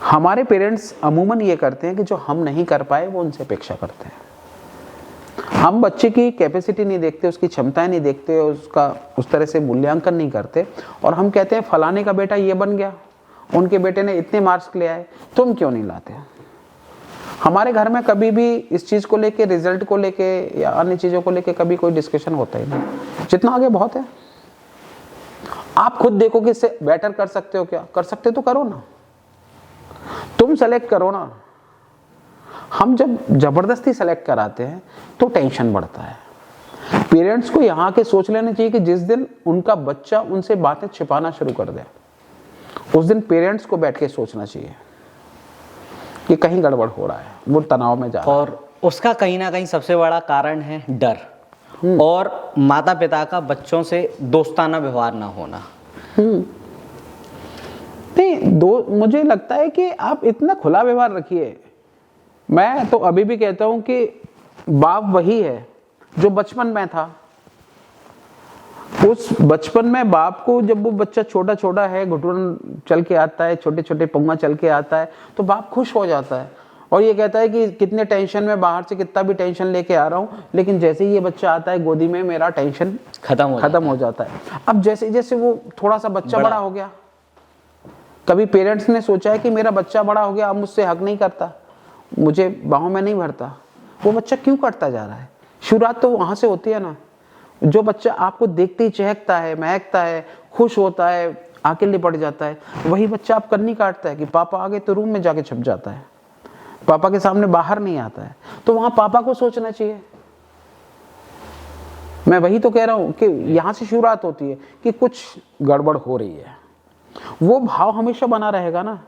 हमारे पेरेंट्स अमूमन ये करते हैं कि जो हम नहीं कर पाए वो उनसे अपेक्षा करते हैं। हम बच्चे की कैपेसिटी नहीं देखते, उसकी क्षमताएं नहीं देखते, उसका उस तरह से मूल्यांकन नहीं करते, और हम कहते हैं फलाने का बेटा ये बन गया, उनके बेटे ने इतने मार्क्स ले आए, तुम क्यों नहीं लाते? हमारे घर में कभी भी इस चीज़ को लेके, रिजल्ट को लेके या अन्य चीज़ों को लेके कभी कोई डिस्कशन होता ही नहीं। जितना आगे बहुत है। आप खुद देखो कि इससे बेटर कर सकते हो क्या? कर सकते हो तो करो ना, तुम सेलेक्ट करो ना। हम जब जबरदस्ती सेलेक्ट कराते हैं तो टेंशन बढ़ता है। पेरेंट्स को यहाँ के सोच लेना चाहिए कि जिस दिन उनका बच्चा उनसे बातें छिपाना शुरू कर दे, उस दिन पेरेंट्स को बैठ के सोचना चाहिए कि कहीं गड़बड़ हो रहा है, वो तनाव में जा रहा है। और उसका कहीं ना कहीं सबसे बड़ा कारण है डर, और माता पिता का बच्चों से दोस्ताना व्यवहार ना होना। नहीं, मुझे लगता है कि आप इतना खुला व्यवहार रखिए। मैं तो अभी भी कहता हूं कि बाप वही है जो बचपन में था। उस बचपन में बाप को, जब वो बच्चा छोटा छोटा है, घुटन चल के आता है, छोटे छोटे पौंगा चल के आता है, तो बाप खुश हो जाता है और ये कहता है कि कितने टेंशन में, बाहर से कितना भी टेंशन लेके आ रहा हूँ, लेकिन जैसे ही ये बच्चा आता है गोदी में, मेरा टेंशन खत्म हो जाता है। अब जैसे जैसे वो थोड़ा सा बच्चा बड़ा हो गया, कभी पेरेंट्स ने सोचा है कि मेरा बच्चा बड़ा हो गया, अब मुझसे हक नहीं करता, मुझे बाहों में नहीं भरता, वो बच्चा क्यों करता जा रहा है? शुरुआत तो वहां से होती है ना। जो बच्चा आपको देखते ही चहकता है, महकता है, खुश होता है, आके लिपट जाता है, वही बच्चा आप कन्नी काटता है कि पापा आ गए तो रूम में जाके छुप जाता है, पापा के सामने बाहर नहीं आता है। तो वहां पापा को सोचना चाहिए। मैं वही तो कह रहा हूं कि यहां से शुरुआत होती है कि कुछ गड़बड़ हो रही है, वो भाव हमेशा बना रहेगा ना।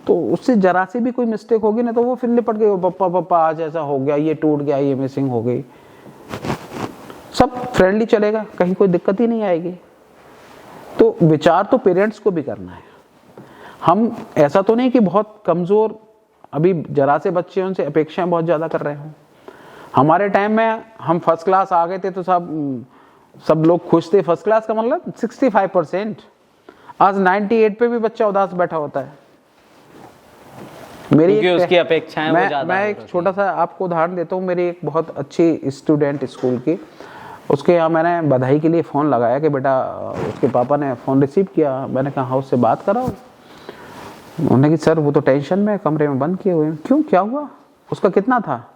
तो उससे जरा सी भी कोई मिस्टेक होगी ना तो वो फिर लिपट गए, पापा पापा आज ऐसा हो गया, ये टूट गया, ये मिसिंग हो गई। सब फ्रेंडली चलेगा, कहीं कोई दिक्कत ही नहीं आएगी। तो विचार तो पेरेंट्स को भी करना है। हम ऐसा तो नहीं कि बहुत कमजोर अभी जरा से बच्चे उनसे अपेक्षाएं बहुत ज्यादा कर रहे हों। हमारे टाइम में हम फर्स्ट क्लास आ गए थे तो सब लोग खुश थे। फर्स्ट क्लास का मतलब 65%। आज 98 पे भी बच्चा उदास बैठा होता है। क्योंकि उसकी अपेक्षाएं वो ज्यादा। मैं एक छोटा सा आपको उदाहरण देता हूँ। मेरी एक बहुत अच्छी स्टूडेंट स्कूल की, उसके यहाँ मैंने बधाई के लिए फ़ोन लगाया कि बेटा, उसके पापा ने फ़ोन रिसीव किया। मैंने कहा हाँ उससे बात कराओ। उन्होंने कहा सर वो तो टेंशन में कमरे में बंद किए हुए हैं। क्यों, क्या हुआ? उसका कितना था?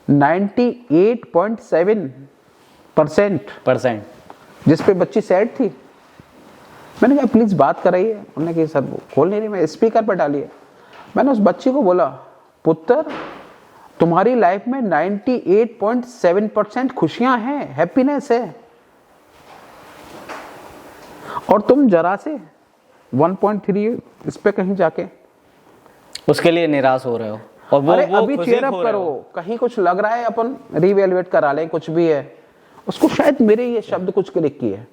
98.7% जिस पे बच्ची सैड थी। मैंने कहा प्लीज़ बात कराइए। उन्होंने कहा सर खोल नहीं रही, मैं स्पीकर पर डालिए। मैंने उस बच्ची को बोला, पुत्र तुम्हारी लाइफ में 98.7% खुशियां हैं, हैप्पीनेस है, और तुम जरा से 1.3 इस पे कहीं जाके उसके लिए निराश हो रहे हो। और वो अभी चेयर अप करो, कहीं कुछ लग रहा है अपन रीवैल्यूएट करा लें, कुछ भी है। उसको शायद मेरे ये शब्द कुछ क्लिक किए।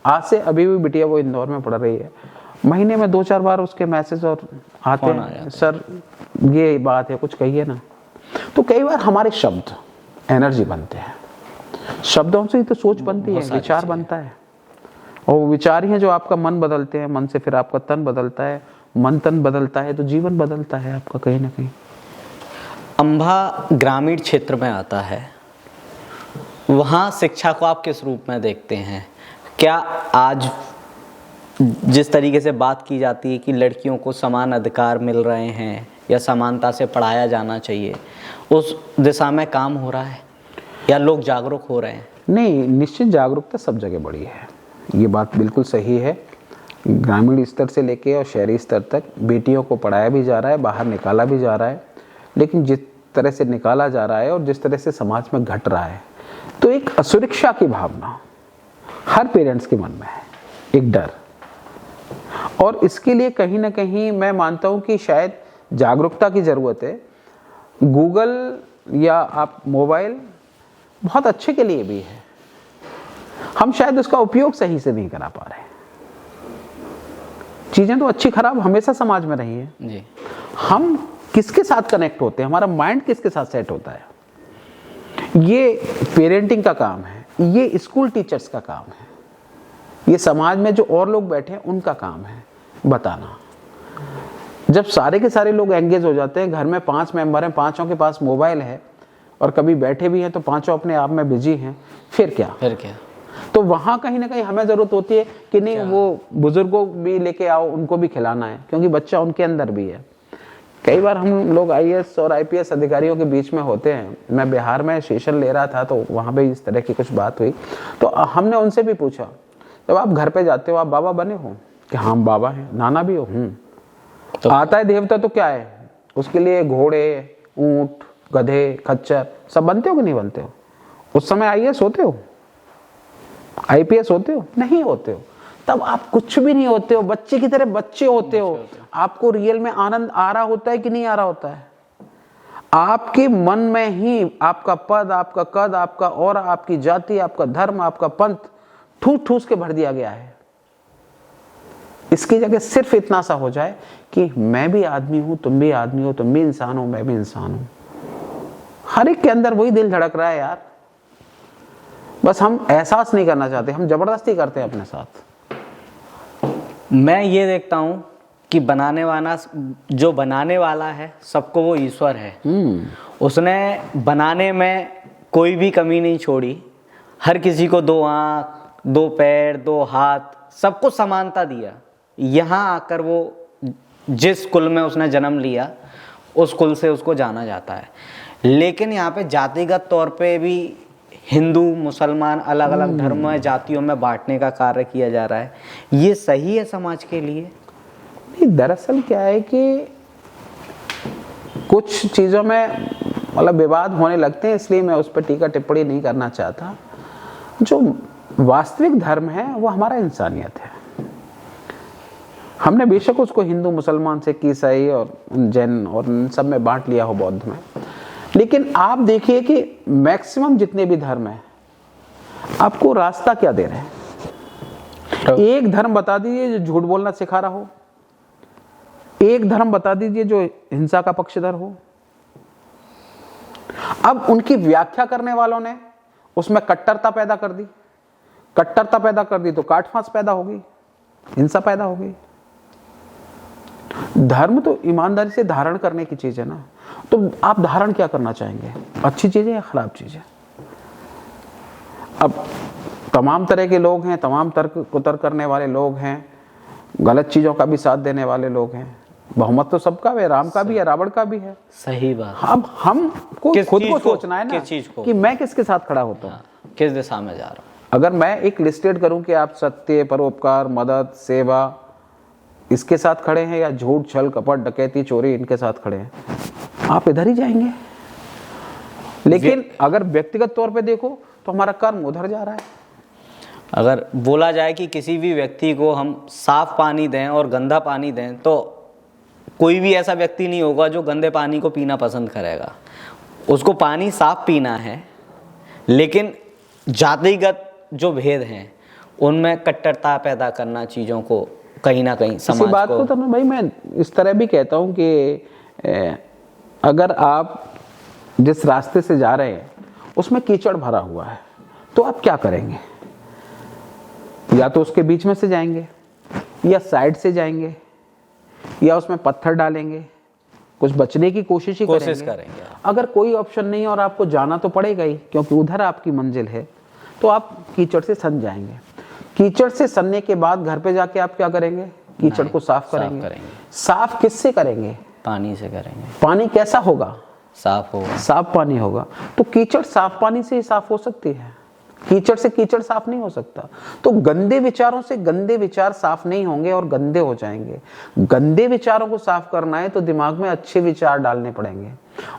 आज से अभी भी बिटिया वो इंदौर में पढ़ रही है, महीने में 2-4 बार उसके मैसेज और आते हैं, सर ये बात है कुछ कहिए ना। तो कई बार हमारे शब्द एनर्जी बनते हैं। शब्दों से ही तो सोच बनती है, विचार बनता है, और वो विचार ही है जो आपका मन बदलते हैं। मन से फिर आपका तन बदलता है, मन तन बदलता है तो जीवन बदलता है आपका कहीं ना कहीं। अंबा ग्रामीण क्षेत्र में आता है, वहाँ शिक्षा को आप किस रूप में देखते हैं? क्या आज जिस तरीके से बात की जाती है कि लड़कियों को समान अधिकार मिल रहे हैं या समानता से पढ़ाया जाना चाहिए, उस दिशा में काम हो रहा है या लोग जागरूक हो रहे हैं? नहीं, निश्चित जागरूकता सब जगह बढ़ी है, ये बात बिल्कुल सही है। ग्रामीण स्तर से लेके और शहरी स्तर तक बेटियों को पढ़ाया भी जा रहा है, बाहर निकाला भी जा रहा है। लेकिन जिस तरह से निकाला जा रहा है और जिस तरह से समाज में घट रहा है, तो एक असुरक्षा की भावना हर पेरेंट्स के मन में है, एक डर। और इसके लिए कहीं ना कहीं मैं मानता हूं कि शायद जागरूकता की ज़रूरत है। गूगल या आप मोबाइल बहुत अच्छे के लिए भी है, हम शायद उसका उपयोग सही से नहीं करा पा रहे। चीज़ें तो अच्छी खराब हमेशा समाज में रही है जी। हम किसके साथ कनेक्ट होते हैं, हमारा माइंड किसके साथ सेट होता है, ये पेरेंटिंग का काम है, ये स्कूल टीचर्स का काम है, ये समाज में जो और लोग बैठे हैं उनका काम है बताना। जब सारे के सारे लोग एंगेज हो जाते हैं, घर में 5 मेंबर हैं, 5 के पास मोबाइल है और कभी बैठे भी हैं तो 5 अपने आप में बिजी हैं, फिर क्या? तो वहां कहीं ना कहीं हमें जरूरत होती है कि नहीं वो बुजुर्गों भी लेके आओ, उनको भी खिलाना है, क्योंकि बच्चा उनके अंदर भी है। कई बार हम लोग IAS और IPS अधिकारियों के बीच में होते हैं। मैं बिहार में सेशन ले रहा था तो वहां पे इस तरह की कुछ बात हुई, तो हमने उनसे भी पूछा, जब आप घर पे जाते हो आप बाबा बने हो? कि हाँ बाबा है। नाना भी हो? तो आता है देवता तो क्या है, उसके लिए घोड़े, ऊंट, गधे, खच्चर सब बनते हो कि नहीं बनते हो? उस समय IAS होते हो, IPS होते हो? नहीं होते हो। तब आप कुछ भी नहीं होते हो, बच्चे की तरह बच्चे होते हो। आपको रियल में आनंद आ रहा होता है कि नहीं आ रहा होता है? आपके मन में ही आपका पद, आपका कद, आपका और आपकी जाति, आपका धर्म, आपका पंथ ठूस ठूस के भर दिया गया है। इसकी जगह सिर्फ इतना सा हो जाए कि मैं भी आदमी हूं, तुम भी आदमी हो, तुम भी इंसान हो, मैं भी इंसान हूं। हर एक के अंदर वही दिल धड़क रहा है यार, बस हम एहसास नहीं करना चाहते, हम जबरदस्ती करते हैं अपने साथ। मैं ये देखता हूं कि बनाने वाला है सबको वो ईश्वर है। उसने बनाने में कोई भी कमी नहीं छोड़ी। हर किसी को 2 आंख, 2 पैर, 2 हाथ, सबको समानता दिया। यहाँ आकर वो जिस कुल में उसने जन्म लिया उस कुल से उसको जाना जाता है। लेकिन यहाँ पे जातिगत तौर पे भी हिंदू मुसलमान अलग अलग धर्मों में जातियों में बांटने का कार्य किया जा रहा है, ये सही है समाज के लिए? नहीं, दरअसल क्या है कि कुछ चीज़ों में मतलब विवाद होने लगते हैं, इसलिए मैं उस पर टीका टिप्पणी नहीं करना चाहता। जो वास्तविक धर्म है वो हमारा इंसानियत है। हमने बेशक उसको हिंदू मुसलमान सिख ईसाई और जैन और इन सब में बांट लिया हो, बौद्ध में, लेकिन आप देखिए कि मैक्सिमम जितने भी धर्म हैं आपको रास्ता क्या दे रहे हैं। एक धर्म बता दीजिए जो झूठ बोलना सिखा रहा हो, एक धर्म बता दीजिए जो हिंसा का पक्षधर हो। अब उनकी व्याख्या करने वालों ने उसमें कट्टरता पैदा कर दी, कट्टरता पैदा कर दी तो काट फांस पैदा होगी, हिंसा पैदा होगी। धर्म तो ईमानदारी से धारण करने की चीज है ना, तो आप धारण क्या करना चाहेंगे, अच्छी चीजें या खराब चीजें? अब तमाम तरह के लोग हैं, तमाम तर्क कुतर्क करने वाले लोग हैं, गलत चीजों का भी साथ देने वाले लोग हैं। बहुमत तो सबका है, राम का भी है, रावण का भी है। सही बात। अब हमको खुद को सोचना है ना कि मैं किसके साथ खड़ा होता हूँ, किस दिशा में जा रहा हूँ। अगर मैं एक लिस्टेड करूं कि आप सत्य, परोपकार, मदद, सेवा इसके साथ खड़े हैं, या झूठ, छल, कपट, डकैती, चोरी इनके साथ खड़े हैं, आप इधर ही जाएंगे। लेकिन अगर व्यक्तिगत तौर पे देखो तो हमारा कर्म उधर जा रहा है। अगर बोला जाए कि किसी भी व्यक्ति को हम साफ पानी दें और गंदा पानी दें, तो कोई भी ऐसा व्यक्ति नहीं होगा जो गंदे पानी को पीना पसंद करेगा। उसको पानी साफ पीना है, लेकिन जातिगत जो भेद हैं उनमें कट्टरता पैदा करना, चीज़ों को कहीं ना कहीं समाज इसी बात को तो भाई मैं इस तरह भी कहता हूँ कि अगर आप जिस रास्ते से जा रहे हैं उसमें कीचड़ भरा हुआ है तो आप क्या करेंगे? या तो उसके बीच में से जाएंगे, या साइड से जाएंगे, या उसमें पत्थर डालेंगे, कुछ बचने की कोशिश करेंगे। अगर कोई ऑप्शन नहीं है और आपको जाना तो पड़ेगा ही, क्योंकि उधर आपकी मंजिल है, तो आप कीचड़ से सन जाएंगे। कीचड़ से सनने के बाद घर पे जाके आप क्या करेंगे? कीचड़ को साफ करेंगे। साफ किससे करेंगे? पानी से करेंगे। पानी कैसा होगा? साफ होगा, साफ पानी होगा। तो कीचड़ साफ पानी से ही साफ हो सकती है, कीचड़ से कीचड़ साफ नहीं हो सकता। तो गंदे विचारों से गंदे विचार साफ नहीं होंगे और गंदे हो जाएंगे। गंदे विचारों को साफ करना है तो दिमाग में अच्छे विचार डालने पड़ेंगे,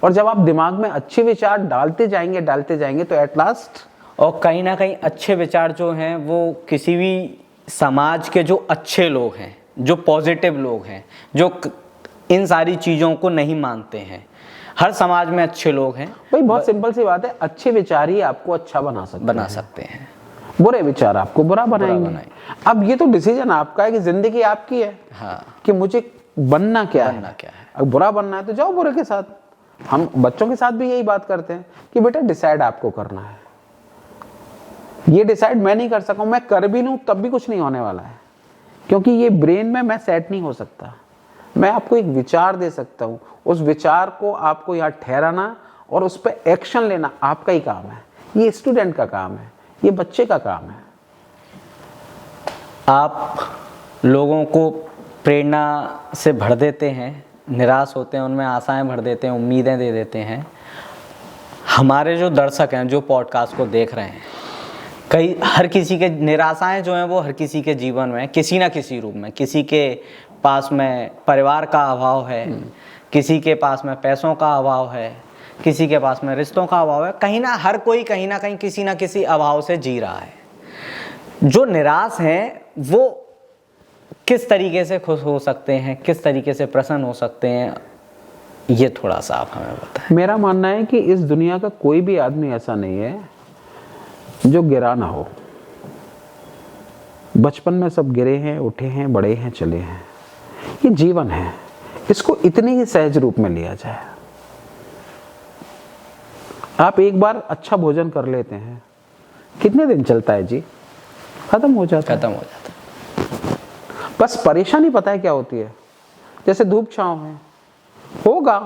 और जब आप दिमाग में अच्छे विचार डालते जाएंगे तो एट लास्ट, और कहीं ना कहीं अच्छे विचार जो हैं वो किसी भी समाज के जो अच्छे लोग हैं, जो पॉजिटिव लोग हैं, जो इन सारी चीज़ों को नहीं मानते हैं, हर समाज में अच्छे लोग हैं। भाई बहुत सिंपल सी बात है, अच्छे विचार ही आपको अच्छा बना सकते हैं। बुरे विचार आपको बुरा बनाएंगे। अब ये तो डिसीजन आपका है कि जिंदगी आपकी है। हाँ। कि मुझे बनना क्या है। अगर बुरा बनना है तो जाओ बुरे के साथ। हम बच्चों के साथ भी यही बात करते हैं कि बेटा डिसाइड आपको करना है। ये डिसाइड मैं नहीं कर सका, मैं कर भी लूं तब भी कुछ नहीं होने वाला है, क्योंकि ये ब्रेन में मैं सेट नहीं हो सकता। मैं आपको एक विचार दे सकता हूं, उस विचार को आपको यहाँ ठहराना और उस पर एक्शन लेना आपका ही काम है। ये स्टूडेंट का काम है, ये बच्चे का काम है। आप लोगों को प्रेरणा से भर देते हैं, निराश होते हैं उनमें आशाएं भर देते हैं, उम्मीदें दे देते हैं। हमारे जो दर्शक हैं, जो पॉडकास्ट को देख रहे हैं, हर किसी के निराशाएं जो हैं वो हर किसी के जीवन में किसी ना किसी रूप में, किसी के पास में परिवार का अभाव है, किसी के पास में पैसों का अभाव है, किसी के पास में रिश्तों का अभाव है, हर कोई कहीं ना कहीं किसी ना किसी अभाव से जी रहा है। जो निराश हैं वो किस तरीके से खुश हो सकते हैं, किस तरीके से प्रसन्न हो सकते हैं, ये थोड़ा सा आप हमें बताएं। मेरा मानना है कि इस दुनिया का कोई भी आदमी ऐसा नहीं है जो गिरा ना हो। बचपन में सब गिरे हैं, उठे हैं, बड़े हैं, चले हैं। ये जीवन है, इसको इतने ही सहज रूप में लिया जाए। आप एक बार अच्छा भोजन कर लेते हैं, कितने दिन चलता है जी? खत्म हो जाता है। बस परेशानी पता है क्या होती है? जैसे धूप छांव है, होगा।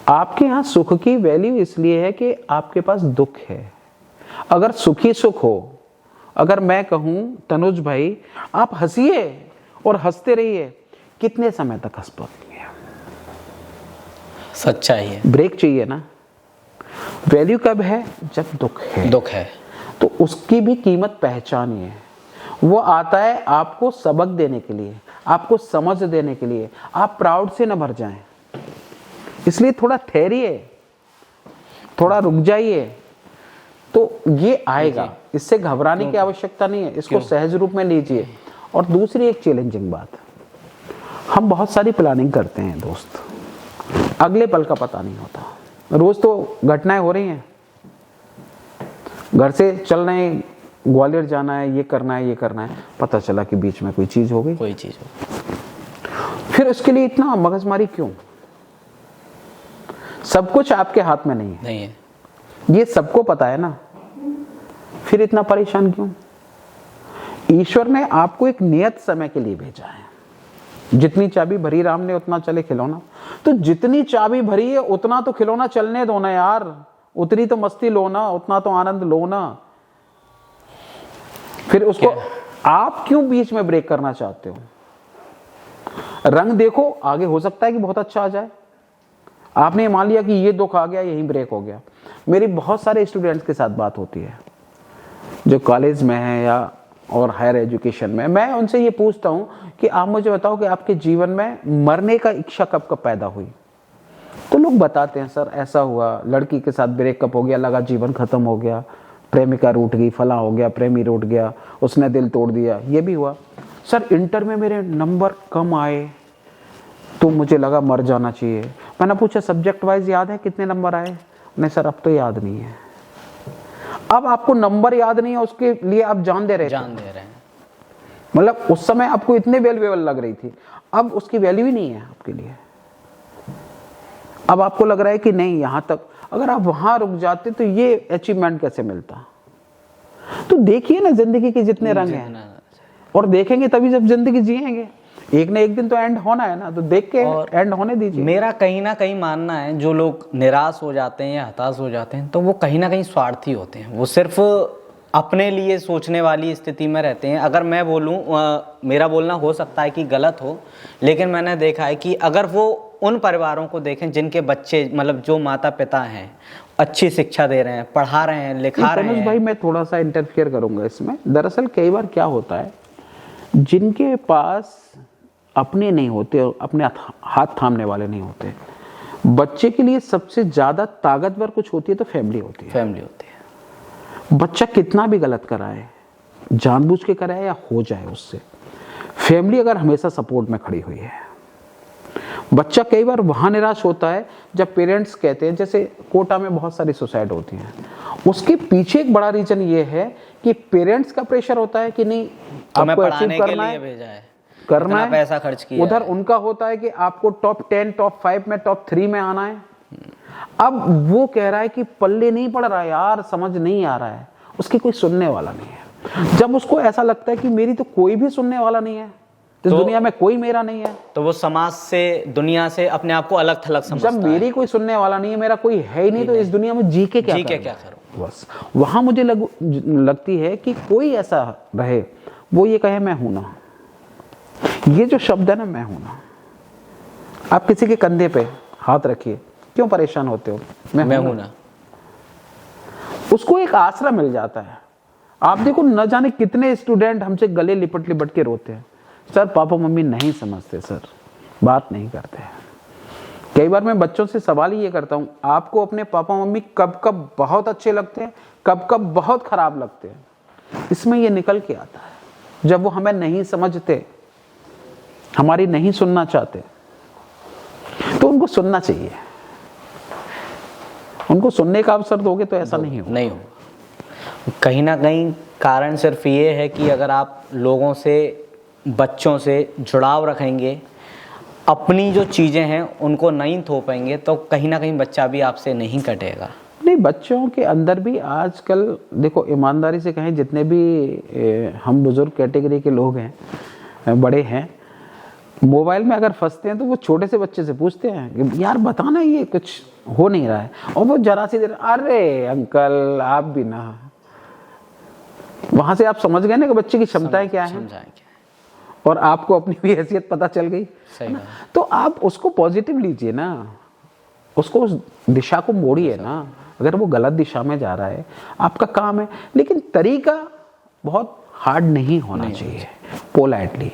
आपके यहां सुख की वैल्यू इसलिए है कि आपके पास दुख है। अगर सुखी सुख हो, अगर मैं कहूं तनुज भाई आप हंसिए और हंसते रहिए, कितने समय तक हंस पाएंगे? सच्चाई है। ब्रेक चाहिए ना। वैल्यू कब है? जब दुख है। दुख है तो उसकी भी कीमत पहचानिए। वो आता है आपको सबक देने के लिए, आपको समझ देने के लिए। आप प्राउड से न भर जाएं, इसलिए थोड़ा ठहरिए, थोड़ा रुक जाइए, तो ये आएगा। इससे घबराने की आवश्यकता नहीं है, इसको सहज रूप में लीजिए। और दूसरी एक चैलेंजिंग बात, हम बहुत सारी प्लानिंग करते हैं दोस्त, अगले पल का पता नहीं होता। रोज तो घटनाएं हो रही हैं, घर से चल रहे हैं, ग्वालियर जाना है, ये करना है, ये करना है, पता चला कि बीच में कोई चीज हो गई। कोई चीज हो, फिर उसके लिए इतना मगजमारी क्यों? सब कुछ आपके हाथ में नहीं है, ये सबको पता है ना, फिर इतना परेशान क्यों? ईश्वर ने आपको एक नियत समय के लिए भेजा है। जितनी चाबी भरी राम ने उतना चले खिलौना, तो जितनी चाबी भरी है उतना तो खिलौना चलने दो ना यार, उतनी तो मस्ती लो ना, उतना तो आनंद लो ना। फिर उसको आप क्यों बीच में ब्रेक करना चाहते हो? रंग देखो, आगे हो सकता है कि बहुत अच्छा आ जाए। आपने मान लिया कि ये दुख आ गया, यहीं ब्रेक हो गया। मेरी बहुत सारे स्टूडेंट्स के साथ बात होती है जो कॉलेज में है या और हायर एजुकेशन में। मैं उनसे ये पूछता हूँ कि आप मुझे बताओ कि आपके जीवन में मरने का इच्छा कब कब पैदा हुई? तो लोग बताते हैं सर ऐसा हुआ, लड़की के साथ ब्रेकअप हो गया, लगा जीवन खत्म हो गया, प्रेमिका रूठ गई, फला हो गया, प्रेमी रूठ गया, उसने दिल तोड़ दिया, ये भी हुआ। सर इंटर में मेरे नंबर कम आए तो मुझे लगा मर जाना चाहिए। मैंने पूछा सब्जेक्ट वाइज याद है कितने नंबर आए? नहीं सर अब तो याद नहीं है। अब आपको नंबर याद नहीं है, उसके लिए आप जान दे रहे हैं। मतलब उस समय आपको इतने वैल्यूएबल लग रही थी, अब उसकी वैल्यू ही नहीं है आपके लिए। अब आपको लग रहा है कि नहीं यहां तक, अगर आप वहां रुक जाते तो ये अचीवमेंट कैसे मिलता? तो देखिए ना जिंदगी के जितने रंग हैं, और देखेंगे तभी जब जिंदगी जिएंगे। एक ना एक दिन तो एंड होना है ना, तो देख के एंड होने दीजिए। मेरा कहीं ना कहीं मानना है जो लोग निराश हो जाते हैं या हताश हो जाते हैं, तो वो कहीं ना कहीं स्वार्थी होते हैं। वो सिर्फ अपने लिए सोचने वाली स्थिति में रहते हैं। अगर मैं बोलूं, मेरा बोलना हो सकता है कि गलत हो, लेकिन मैंने देखा है कि अगर वो उन परिवारों को देखें जिनके बच्चे, मतलब जो माता पिता हैं अच्छी शिक्षा दे रहे हैं, पढ़ा रहे हैं, लिखा रहे हैं। भाई मैं थोड़ा सा इंटरफियर करूंगा इसमें। दरअसल कई बार क्या होता है, जिनके पास अपने नहीं होते, अपने हाथ थामने वाले नहीं होते, बच्चे के लिए सबसे ज्यादा ताकतवर कुछ होती है तो फैमिली होती है। बच्चा कितना भी गलत कराए, जानबूझ के कराए या हो जाए उससे, फैमिली अगर हमेशा सपोर्ट में खड़ी हुई है। बच्चा कई बार वहां निराश होता है जब पेरेंट्स कहते हैं, जैसे कोटा में बहुत सारी सुसाइड होती हैं, उसके पीछे एक बड़ा रीजन ये है कि पेरेंट्स का प्रेशर होता है कि नहीं आपको अचीव करना है, करना है, पैसा खर्च किया। उधर उनका होता है कि आपको टॉप 10, टॉप 5 में, टॉप 3 में आना है। अब वो कह रहा है कि पल्ले नहीं पड़ रहा यार, समझ नहीं आ रहा है, उसकी कोई सुनने वाला नहीं है। जब उसको ऐसा लगता है कि मेरी तो कोई भी सुनने वाला नहीं है, इस दुनिया में कोई मेरा नहीं है, तो वो समाज से, दुनिया से अपने आप को अलग थलग समझता है। जब मेरी कोई सुनने वाला नहीं है, मेरा कोई है ही नहीं, तो इस दुनिया में जी के क्या करूं? बस वहां मुझे लगती है कि कोई ऐसा रहे वो ये कहे मैं हूं ना। ये जो शब्द है ना, मैं हूं ना, आप किसी के कंधे पे हाथ रखिए, क्यों परेशान होते हो? मैं हूं ना। उसको एक आसरा मिल जाता है। आप देखो न जाने कितने स्टूडेंट हमसे गले लिपट लिपट के रोते हैं, सर पापा मम्मी नहीं समझते, सर बात नहीं करते। कई बार मैं बच्चों से सवाल ही ये करता हूं, आपको अपने पापा मम्मी कब कब बहुत अच्छे लगते हैं, कब कब बहुत खराब लगते हैं? इसमें ये निकल के आता है जब वो हमें नहीं समझते, हमारी नहीं सुनना चाहते, तो उनको सुनना चाहिए। उनको सुनने का अवसर दोगे तो ऐसा नहीं हो। कहीं ना कहीं कारण सिर्फ ये है कि अगर आप लोगों से, बच्चों से जुड़ाव रखेंगे, अपनी जो चीज़ें हैं उनको नहीं थोपेंगे, तो कहीं ना कहीं बच्चा भी आपसे नहीं कटेगा। नहीं, बच्चों के अंदर भी आजकल देखो, ईमानदारी से कहें, जितने भी हम बुजुर्ग कैटेगरी के लोग हैं, बड़े हैं, मोबाइल में अगर फंसते हैं तो वो छोटे से बच्चे से पूछते हैं कि यार बताना, ये कुछ हो नहीं रहा है, और वो जरा सी देर, अरे अंकल आप भी ना। वहां से आप समझ गए ना कि बच्चे की क्षमताएं क्या हैं, और आपको अपनी भी हैसियत पता चल गई। तो आप उसको पॉजिटिव लीजिए ना, उसको उस दिशा को मोड़िए ना, अगर वो गलत दिशा में जा रहा है, आपका काम है, लेकिन तरीका बहुत हार्ड नहीं होना चाहिए, पोलाइटली।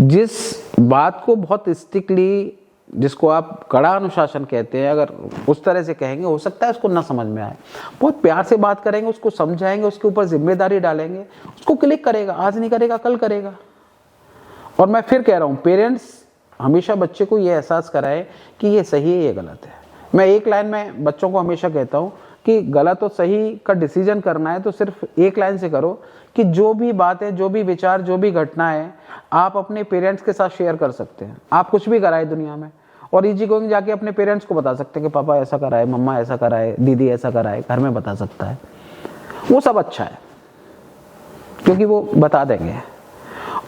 जिस बात को बहुत स्ट्रिक्टली, जिसको आप कड़ा अनुशासन कहते हैं, अगर उस तरह से कहेंगे, हो सकता है उसको ना समझ में आए। बहुत प्यार से बात करेंगे, उसको समझाएंगे, उसके ऊपर जिम्मेदारी डालेंगे, उसको क्लिक करेगा। आज नहीं करेगा, कल करेगा। और मैं फिर कह रहा हूँ, पेरेंट्स हमेशा बच्चे को ये एहसास कराए कि ये सही है, ये गलत है। मैं एक लाइन में बच्चों को हमेशा कहता हूँ कि गलत और सही का डिसीजन करना है तो सिर्फ एक लाइन से करो कि जो भी बात है, जो भी विचार, जो भी घटना है, आप अपने पेरेंट्स के साथ शेयर कर सकते हैं। आप कुछ भी कराए दुनिया में, और इजी गोइंग जाके अपने पेरेंट्स को बता सकते हैं कि पापा ऐसा कराए, मम्मा ऐसा कराए, दीदी ऐसा कराए, घर में बता सकता है। वो सब अच्छा है, क्योंकि वो बता देंगे।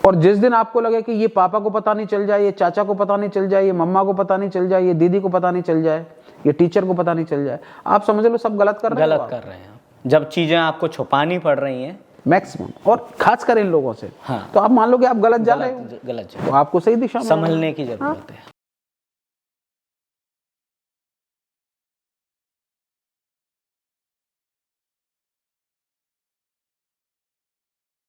और जिस दिन आपको लगे कि ये पापा को पता नहीं चल जाए, ये चाचा को पता नहीं चल जाए, ये मम्मा को पता नहीं चल जाए, ये दीदी को पता नहीं चल जाए, ये टीचर को पता नहीं चल जाए, आप समझ लो सब गलत कर रहे हैं। गलत कर रहे हैं जब चीजें आपको छुपानी पड़ रही हैं मैक्सिमम, और खास कर इन लोगों से। हाँ। तो आप मान लो कि आप गलत जा रहे हो, गलत तो आपको सही दिशा में संभलने की जरूरत है।